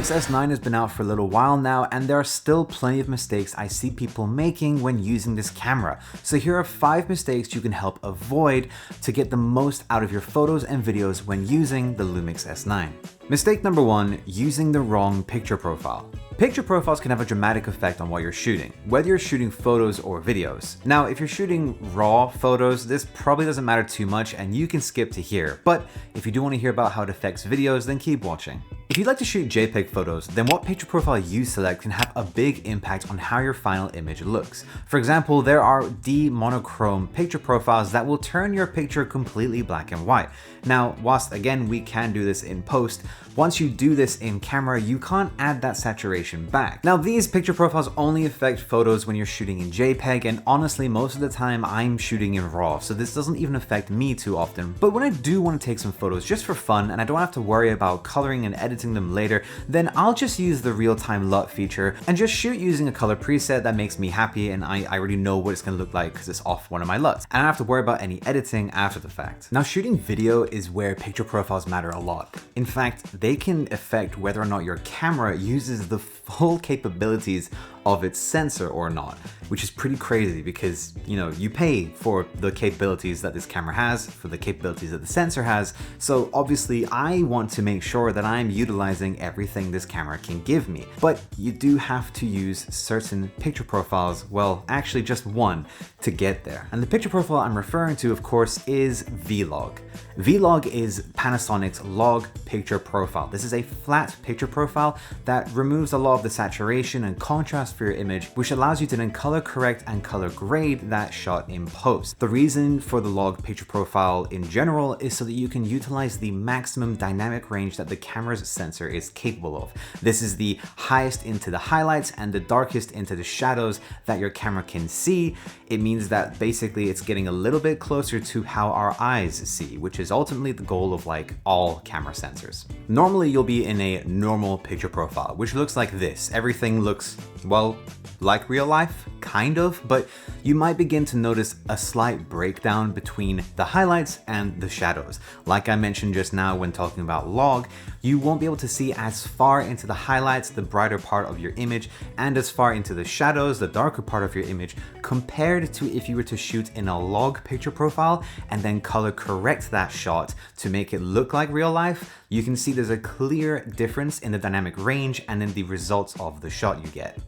Lumix S9 has been out for a little while now, and there are still plenty of mistakes I see people making when using this camera. So here are 5 mistakes you can help avoid to get the most out of your photos and videos when using the Lumix S9. Mistake number 1, using the wrong picture profile. Picture profiles can have a dramatic effect on what you're shooting, whether you're shooting photos or videos. Now, if you're shooting raw photos, this probably doesn't matter too much and you can skip to here. But if you do want to hear about how it affects videos, then keep watching. If you'd like to shoot JPEG photos, then what picture profile you select can have a big impact on how your final image looks. For example, there are demonochrome picture profiles that will turn your picture completely black and white. Now, whilst again we can do this in post, once you do this in camera, you can't add that saturation back. Now, these picture profiles only affect photos when you're shooting in JPEG, and honestly, most of the time I'm shooting in RAW, so this doesn't even affect me too often. But when I do want to take some photos just for fun, and I don't have to worry about coloring and editing them later, then I'll just use the real-time LUT feature and just shoot using a color preset that makes me happy, and I already know what it's going to look like because it's off one of my LUTs. And I don't have to worry about any editing after the fact. Now, shooting video is where picture profiles matter a lot. In fact, they can affect whether or not your camera uses the full capabilities of its sensor or not, which is pretty crazy because, you pay for the capabilities that this camera has, for the capabilities that the sensor has. So obviously I want to make sure that I'm utilizing everything this camera can give me. But you do have to use certain picture profiles, well, actually just one, to get there. And the picture profile I'm referring to, of course, is Vlog. Vlog is Panasonic's log picture profile. This is a flat picture profile that removes a lot of the saturation and contrast for your image, which allows you to then color correct and color grade that shot in post. The reason for the log picture profile in general is so that you can utilize the maximum dynamic range that the camera's sensor is capable of. This is the highest into the highlights and the darkest into the shadows that your camera can see. It means that basically it's getting a little bit closer to how our eyes see, which is ultimately the goal of like all camera sensors. Normally you'll be in a normal picture profile, which looks like this. Everything looks, well, like real life, kind of, but you might begin to notice a slight breakdown between the highlights and the shadows. Like I mentioned just now when talking about log, you won't be able to see as far into the highlights, the brighter part of your image, and as far into the shadows, the darker part of your image, compared to if you were to shoot in a log picture profile and then color correct that shot to make it look like real life. You can see there's a clear difference in the dynamic range and in the results of the shot you get.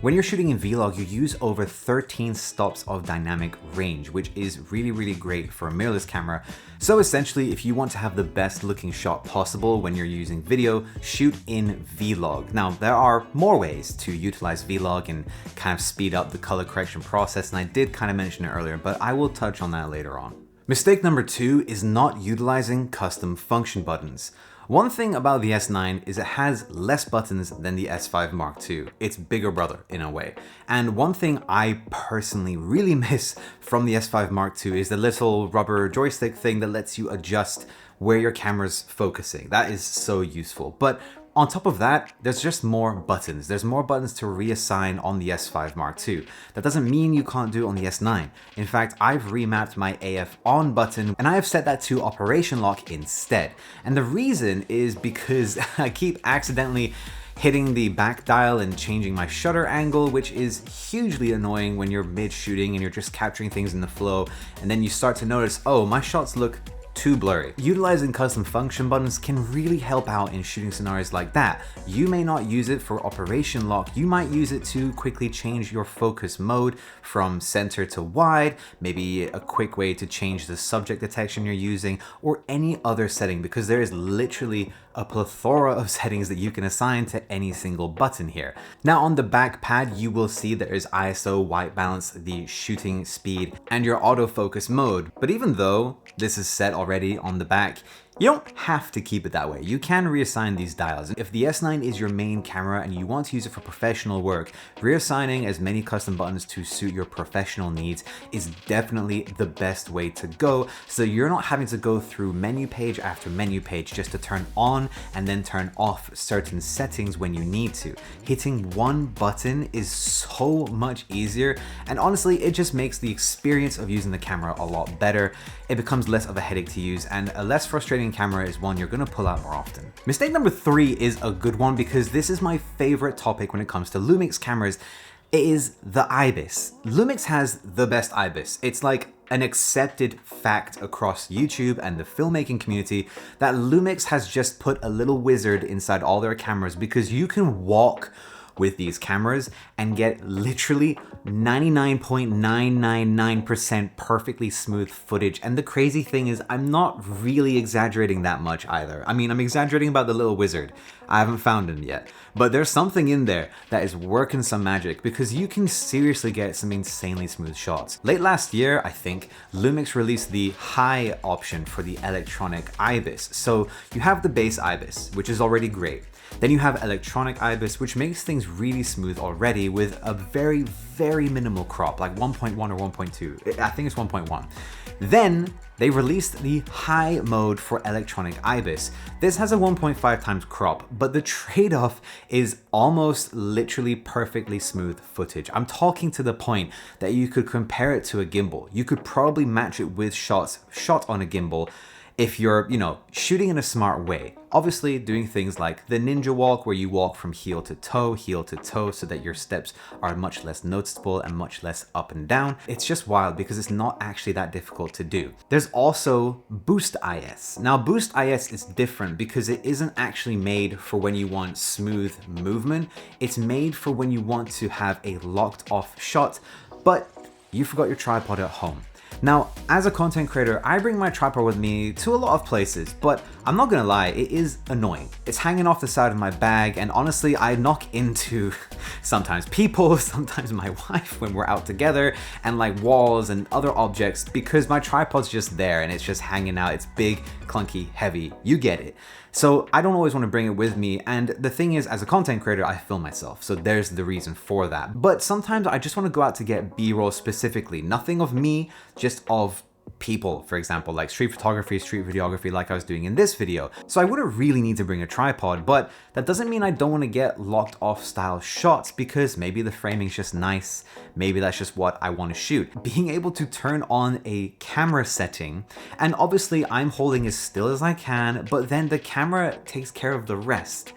When you're shooting in Vlog, you use over 13 stops of dynamic range, which is really great for a mirrorless camera. So essentially, if you want to have the best looking shot possible when you're using video, shoot in Vlog. Now, there are more ways to utilize Vlog and kind of speed up the color correction process, and I did kind of mention it earlier, but I will touch on that later on. Mistake number 2 is not utilizing custom function buttons. One thing about the S9 is it has less buttons than the S5 Mark II. It's bigger brother in a way. And one thing I personally really miss from the S5 Mark II is the little rubber joystick thing that lets you adjust where your camera's focusing. That is so useful. But on top of that, there's just more buttons. There's more buttons to reassign on the S5 Mark II. That doesn't mean you can't do it on the S9. In fact, I've remapped my AF on button and I have set that to operation lock instead. And the reason is because I keep accidentally hitting the back dial and changing my shutter angle, which is hugely annoying when you're mid-shooting and you're just capturing things in the flow, and then you start to notice, oh, my shots look too blurry. Utilizing custom function buttons can really help out in shooting scenarios like that. You may not use it for operation lock, you might use it to quickly change your focus mode from center to wide, maybe a quick way to change the subject detection you're using, or any other setting, because there is literally a plethora of settings that you can assign to any single button here. Now on the back pad, you will see there is ISO, white balance, the shooting speed, and your autofocus mode. But even though this is set already on the back, you don't have to keep it that way. You can reassign these dials. If the S9 is your main camera and you want to use it for professional work, reassigning as many custom buttons to suit your professional needs is definitely the best way to go, so you're not having to go through menu page after menu page just to turn on and then turn off certain settings when you need to. Hitting one button is so much easier, and honestly, it just makes the experience of using the camera a lot better. It becomes less of a headache to use and a less frustrating carrying camera is one you're gonna pull out more often. Mistake number 3 is a good one because this is my favorite topic when it comes to Lumix cameras. It is the IBIS. Lumix has the best IBIS. It's like an accepted fact across YouTube and the filmmaking community that Lumix has just put a little wizard inside all their cameras because you can walk with these cameras and get literally 99.999% perfectly smooth footage. And the crazy thing is I'm not really exaggerating that much either. I mean, I'm exaggerating about the little wizard. I haven't found him yet, but there's something in there that is working some magic because you can seriously get some insanely smooth shots. Late last year, I think, Lumix released the high option for the electronic IBIS. So you have the base IBIS, which is already great. Then you have electronic IBIS, which makes things really smooth already with a very, very minimal crop, like 1.1 or 1.2. I think it's 1.1. Then they released the high mode for electronic IBIS. This has a 1.5 times crop, but the trade-off is almost literally perfectly smooth footage. I'm talking to the point that you could compare it to a gimbal. You could probably match it with shots shot on a gimbal if you're, shooting in a smart way. Obviously doing things like the ninja walk where you walk from heel to toe so that your steps are much less noticeable and much less up and down. It's just wild because it's not actually that difficult to do. There's also Boost IS. Now Boost IS is different because it isn't actually made for when you want smooth movement. It's made for when you want to have a locked off shot, but you forgot your tripod at home. Now, as a content creator, I bring my tripod with me to a lot of places, but I'm not gonna lie, it is annoying. It's hanging off the side of my bag, and honestly, I knock into sometimes people, sometimes my wife when we're out together, and like walls and other objects because my tripod's just there and it's just hanging out. It's big, clunky, heavy, you get it. So I don't always want to bring it with me, and the thing is, as a content creator, I film myself, so there's the reason for that. But sometimes I just want to go out to get B-roll specifically, nothing of me, just of people, for example, like street photography, street videography, like I was doing in this video. So I wouldn't really need to bring a tripod, but that doesn't mean I don't want to get locked off style shots because maybe the framing's just nice, maybe that's just what I want to shoot. Being able to turn on a camera setting, and obviously I'm holding as still as I can, but then the camera takes care of the rest.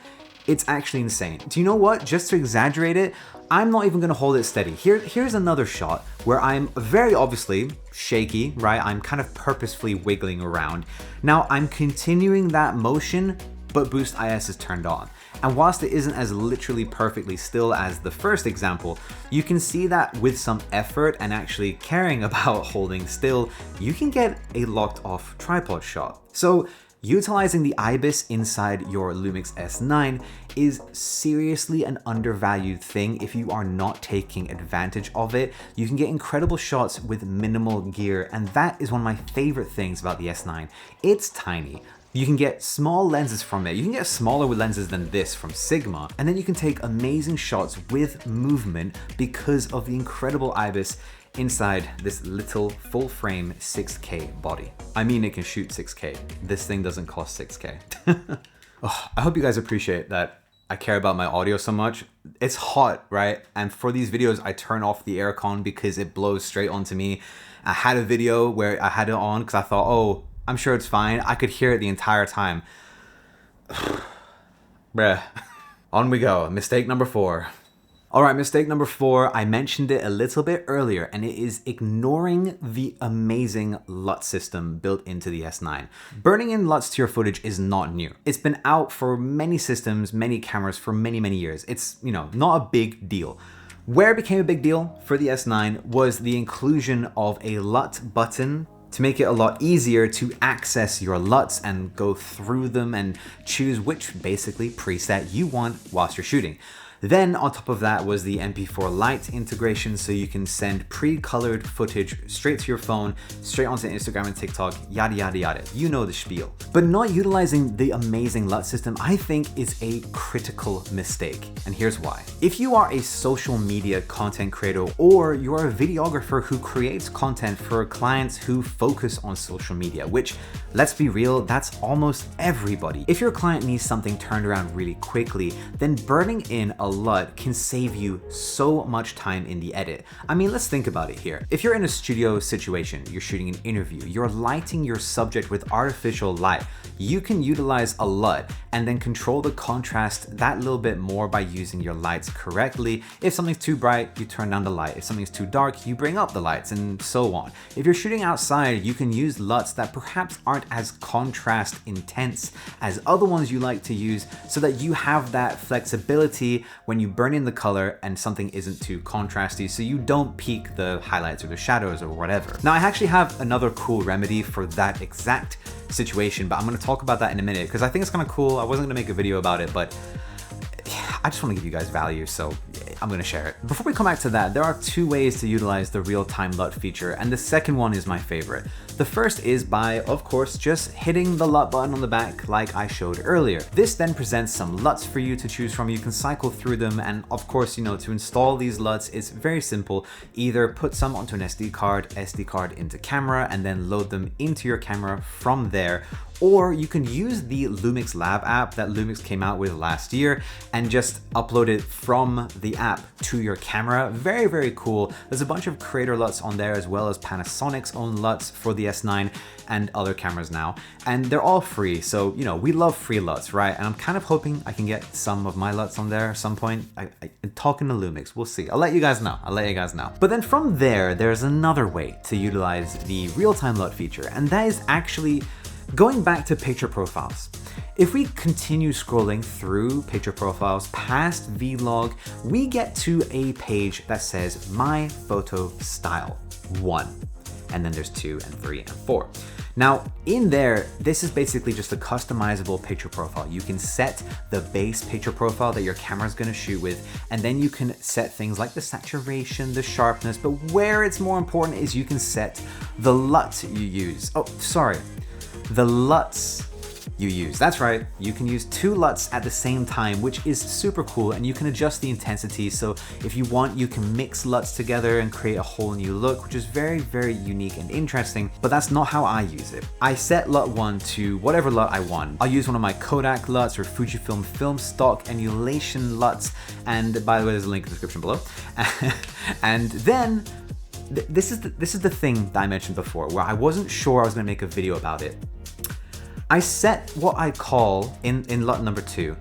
It's actually insane. Do you know what? Just to exaggerate it, I'm not even gonna hold it steady. Here's another shot where I'm very obviously shaky, right? I'm kind of purposefully wiggling around. Now I'm continuing that motion, but Boost IS is turned on. And whilst it isn't as literally perfectly still as the first example, you can see that with some effort and actually caring about holding still, you can get a locked off tripod shot. So utilizing the IBIS inside your Lumix S9 is seriously an undervalued thing if you are not taking advantage of it. You can get incredible shots with minimal gear, and that is one of my favorite things about the S9. It's tiny. You can get small lenses from it. You can get smaller lenses than this from Sigma, and then you can take amazing shots with movement because of the incredible IBIS inside this little full frame 6K body. I mean, it can shoot 6K. This thing doesn't cost 6K. Oh, I hope you guys appreciate that I care about my audio so much. It's hot, right? And for these videos, I turn off the aircon because it blows straight onto me. I had a video where I had it on because I thought, oh, I'm sure it's fine. I could hear it the entire time. Bruh. On we go. Mistake number 4. All right, mistake number 4, I mentioned it a little bit earlier, and it is ignoring the amazing LUTS system built into the S9. Burning in LUTS to your footage is not new. It's been out for many systems, many cameras for many, many years. It's, not a big deal. Where it became a big deal for the S9 was the inclusion of a LUT button to make it a lot easier to access your LUTs and go through them and choose which basically preset you want whilst you're shooting. Then on top of that was the MP4 Lite integration, so you can send pre-colored footage straight to your phone, straight onto Instagram and TikTok, yada yada yada. You know the spiel. But not utilizing the amazing LUT system, I think, is a critical mistake. And here's why. If you are a social media content creator or you're a videographer who creates content for clients who focus on social media, which, let's be real, that's almost everybody. If your client needs something turned around really quickly, then burning in a LUT can save you so much time in the edit. I mean, let's think about it here. If you're in a studio situation, you're shooting an interview, you're lighting your subject with artificial light, you can utilize a LUT and then control the contrast that little bit more by using your lights correctly. If something's too bright, you turn down the light. If something's too dark, you bring up the lights, and so on. If you're shooting outside, you can use LUTs that perhaps aren't as contrast intense as other ones you like to use, so that you have that flexibility when you burn in the color and something isn't too contrasty, so you don't peak the highlights or the shadows or whatever. Now, I actually have another cool remedy for that exact situation, but I'm going to talk about that in a minute because I think it's kind of cool. I wasn't going to make a video about it, but I just want to give you guys value, so I'm going to share it. Before we come back to that, there are two ways to utilize the real-time LUT feature, and the second one is my favorite. The first is by, of course, just hitting the LUT button on the back like I showed earlier. This then presents some LUTs for you to choose from. You can cycle through them, and of course, to install these LUTs, it's very simple. Either put some onto an SD card into camera, and then load them into your camera from there. Or you can use the Lumix Lab app that Lumix came out with last year and just upload it from the app to your camera. Very, very cool. There's a bunch of creator LUTs on there, as well as Panasonic's own LUTs for the S9 and other cameras now. And they're all free. So, we love free LUTs, right? And I'm kind of hoping I can get some of my LUTs on there at some point. I'm talking to Lumix, we'll see. I'll let you guys know. But then from there, there's another way to utilize the real-time LUT feature, and that is actually going back to picture profiles. If we continue scrolling through picture profiles past Vlog, we get to a page that says My Photo Style 1. And then there's 2 and 3 and 4. Now, in there, this is basically just a customizable picture profile. You can set the base picture profile that your camera is going to shoot with, and then you can set things like the saturation, the sharpness, but where it's more important is you can set the LUT you use. The LUTs you use. That's right, you can use 2 LUTs at the same time, which is super cool, and you can adjust the intensity. So if you want, you can mix LUTs together and create a whole new look, which is very, very unique and interesting, but that's not how I use it. I set LUT 1 to whatever LUT I want. I'll use one of my Kodak LUTs or Fujifilm film stock emulation LUTs, and by the way, there's a link in the description below. And then this is the thing that I mentioned before, where I wasn't sure I was going to make a video about it. I set what I call, in LUT number 2,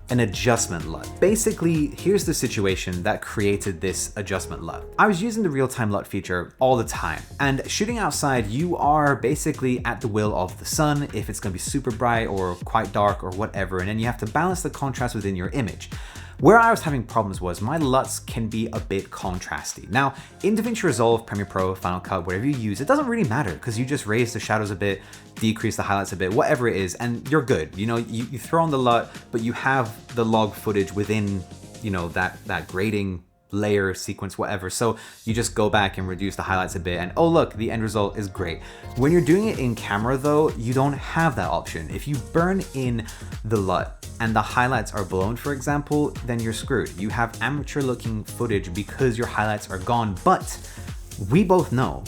an adjustment LUT. Basically, here's the situation that created this adjustment LUT. I was using the real-time LUT feature all the time, and shooting outside, you are basically at the will of the sun, if it's gonna be super bright or quite dark or whatever, and then you have to balance the contrast within your image. Where I was having problems was my LUTs can be a bit contrasty. Now, in DaVinci Resolve, Premiere Pro, Final Cut, whatever you use, it doesn't really matter because you just raise the shadows a bit, decrease the highlights a bit, whatever it is, and you're good. You throw on the LUT, but you have the log footage within, that grading layer, sequence, whatever. So you just go back and reduce the highlights a bit, and oh look, the end result is great. When you're doing it in camera though, you don't have that option. If you burn in the LUT and the highlights are blown, for example, then you're screwed. You have amateur looking footage because your highlights are gone. But we both know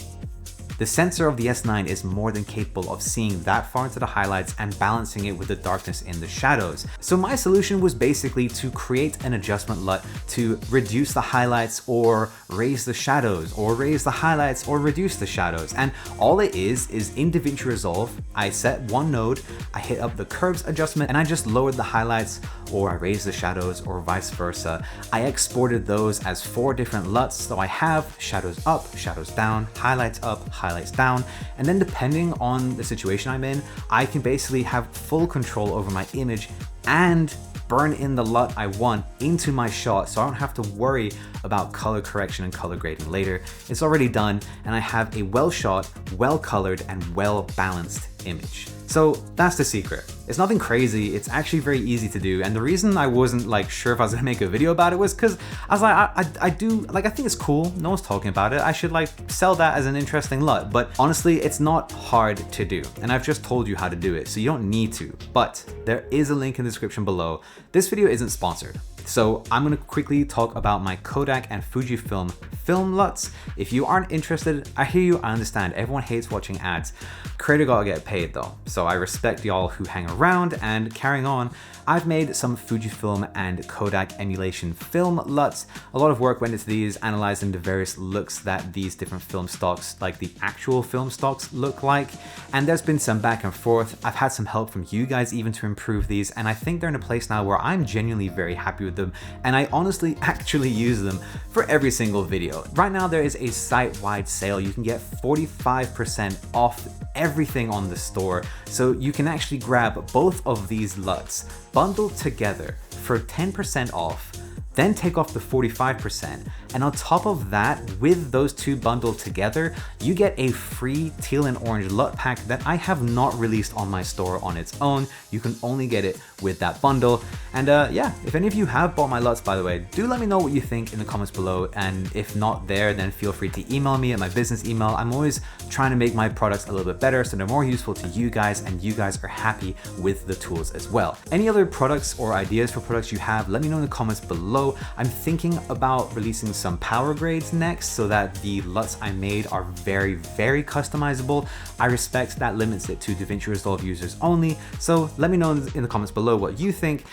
the sensor of the S9 is more than capable of seeing that far into the highlights and balancing it with the darkness in the shadows. So my solution was basically to create an adjustment LUT to reduce the highlights or raise the shadows, or raise the highlights or reduce the shadows. And all it is in DaVinci Resolve, I set one node, I hit up the curves adjustment, and I just lowered the highlights, or I raised the shadows, or vice versa. I exported those as 4 different LUTs. So I have shadows up, shadows down, highlights up, highlights down, and then depending on the situation I'm in, I can basically have full control over my image and burn in the LUT I want into my shot, so I don't have to worry about color correction and color grading later. It's already done, and I have a well shot, well colored, and well balanced image. So that's the secret. It's nothing crazy, it's actually very easy to do, and the reason I wasn't sure if I was gonna make a video about it was because I was I think it's cool, no one's talking about it, I should sell that as an interesting LUT, but honestly, it's not hard to do, and I've just told you how to do it, so you don't need to, but there is a link in the description below. This video isn't sponsored. So I'm gonna quickly talk about my Kodak and Fujifilm film LUTs. If you aren't interested, I hear you, I understand. Everyone hates watching ads. Creator gotta get paid though. So I respect y'all who hang around, and carrying on, I've made some Fujifilm and Kodak emulation film LUTs. A lot of work went into these, analyzing the various looks that these different film stocks, like the actual film stocks, look like. And there's been some back and forth. I've had some help from you guys even to improve these, and I think they're in a place now where I'm genuinely very happy with them, and I honestly actually use them for every single video. Right now there is a site-wide sale. You can get 45% off everything on the store, so you can actually grab both of these LUTs bundled together for 10% off, then take off the 45%. And on top of that, with those two bundled together, you get a free teal and orange LUT pack that I have not released on my store on its own. You can only get it with that bundle. And yeah, if any of you have bought my LUTs, by the way, do let me know what you think in the comments below. And if not there, then feel free to email me at my business email. I'm always trying to make my products a little bit better so they're more useful to you guys, and you guys are happy with the tools as well. Any other products or ideas for products you have, let me know in the comments below. I'm thinking about releasing some power grades next so that the LUTs I made are very, very customizable. I respect that limits it to DaVinci Resolve users only. So let me know in the comments below what you think,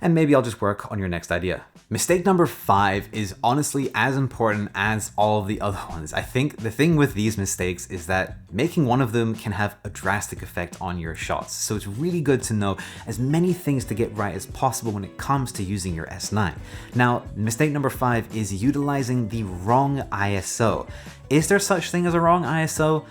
and maybe I'll just work on your next idea. Mistake number 5 is honestly as important as all of the other ones. I think the thing with these mistakes is that making one of them can have a drastic effect on your shots. So it's really good to know as many things to get right as possible when it comes to using your S9. Now, mistake number 5 is utilizing the wrong ISO. Is there such thing as a wrong ISO?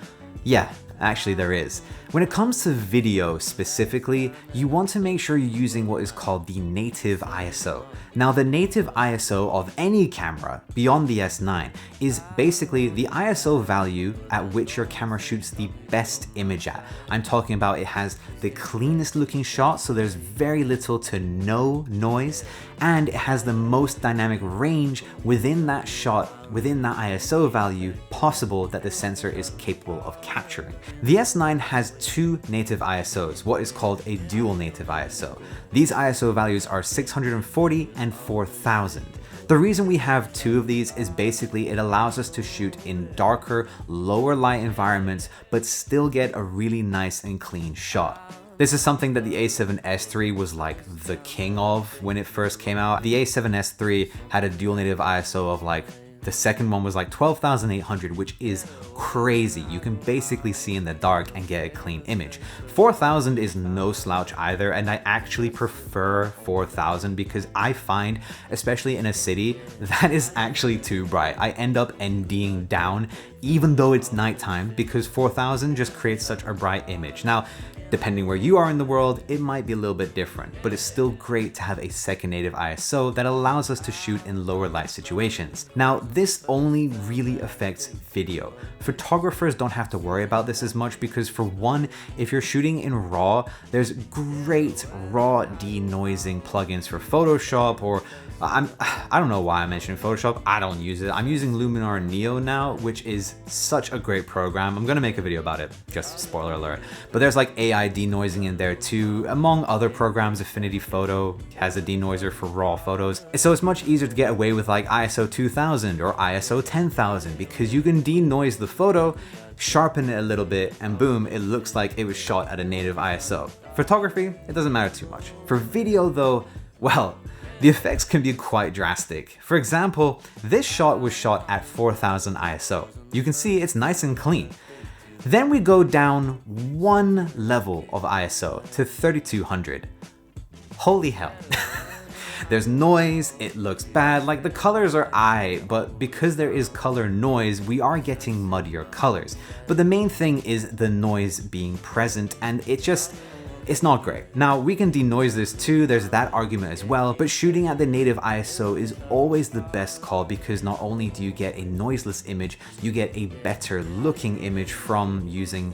Yeah, actually there is. When it comes to video specifically, you want to make sure you're using what is called the native ISO. Now, the native ISO of any camera beyond the S9 is basically the ISO value at which your camera shoots the best image at. I'm talking about it has the cleanest looking shot, so there's very little to no noise, and it has the most dynamic range within that shot, within that ISO value possible that the sensor is capable of capturing. The S9 has two native ISOs, what is called a dual native ISO. These ISO values are 640 and 4000. The reason we have two of these is basically it allows us to shoot in darker, lower light environments, but still get a really nice and clean shot. This is something that the A7S III was like the king of when it first came out. The A7S III had a dual native ISO of like, the second one was like 12,800, which is crazy. You can basically see in the dark and get a clean image. 4,000 is no slouch either, and I actually prefer 4,000 because I find, especially in a city, that is actually too bright. I end up NDing down even though it's nighttime because 4,000 just creates such a bright image. Now, depending where you are in the world, it might be a little bit different, but it's still great to have a second native ISO that allows us to shoot in lower light situations. Now, this only really affects video. Photographers don't have to worry about this as much because, for one, if you're shooting in RAW, there's great RAW denoising plugins for Photoshop, or I don't know why I mentioned Photoshop. I don't use it. I'm using Luminar Neo now, which is such a great program. I'm gonna make a video about it, just spoiler alert. But there's like AI denoising in there too. Among other programs, Affinity Photo has a denoiser for raw photos. So it's much easier to get away with like ISO 2000 or ISO 10,000 because you can denoise the photo, sharpen it a little bit, and boom, it looks like it was shot at a native ISO. Photography, it doesn't matter too much. For video though, well, the effects can be quite drastic. For example, this shot was shot at 4000 ISO. You can see it's nice and clean. Then we go down one level of ISO to 3200. Holy hell. There's noise, it looks bad, like the colors are aight, but because there is color noise, we are getting muddier colors. But the main thing is the noise being present, and it's not great. Now, we can denoise this too, there's that argument as well, but shooting at the native ISO is always the best call because not only do you get a noiseless image, you get a better looking image from using,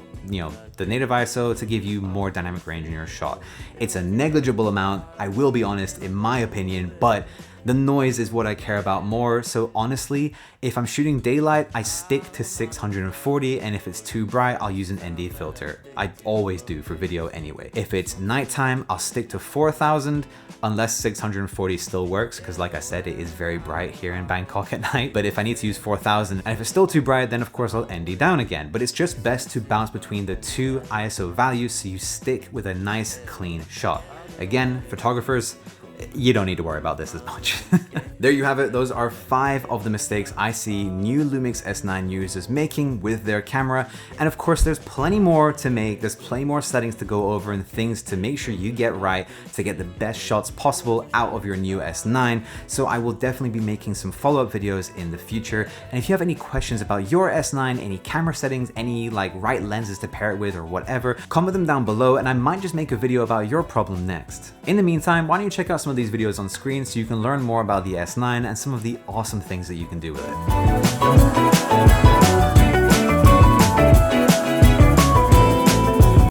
the native ISO to give you more dynamic range in your shot. It's a negligible amount, I will be honest, in my opinion, but The noise is what I care about more, so honestly, if I'm shooting daylight, I stick to 640, and if it's too bright, I'll use an ND filter. I always do for video anyway. If it's nighttime, I'll stick to 4000, unless 640 still works, because like I said, it is very bright here in Bangkok at night. But if I need to use 4000, and if it's still too bright, then of course I'll ND down again. But it's just best to bounce between the two ISO values so you stick with a nice clean shot. Again, photographers, you don't need to worry about this as much. There you have it. Those are 5 of the mistakes I see new Lumix S9 users making with their camera. And of course, there's plenty more to make. There's plenty more settings to go over and things to make sure you get right to get the best shots possible out of your new S9. So I will definitely be making some follow-up videos in the future. And if you have any questions about your S9, any camera settings, any like right lenses to pair it with or whatever, comment them down below and I might just make a video about your problem next. In the meantime, why don't you check out some of these videos on screen so you can learn more about the S9 and some of the awesome things that you can do with it.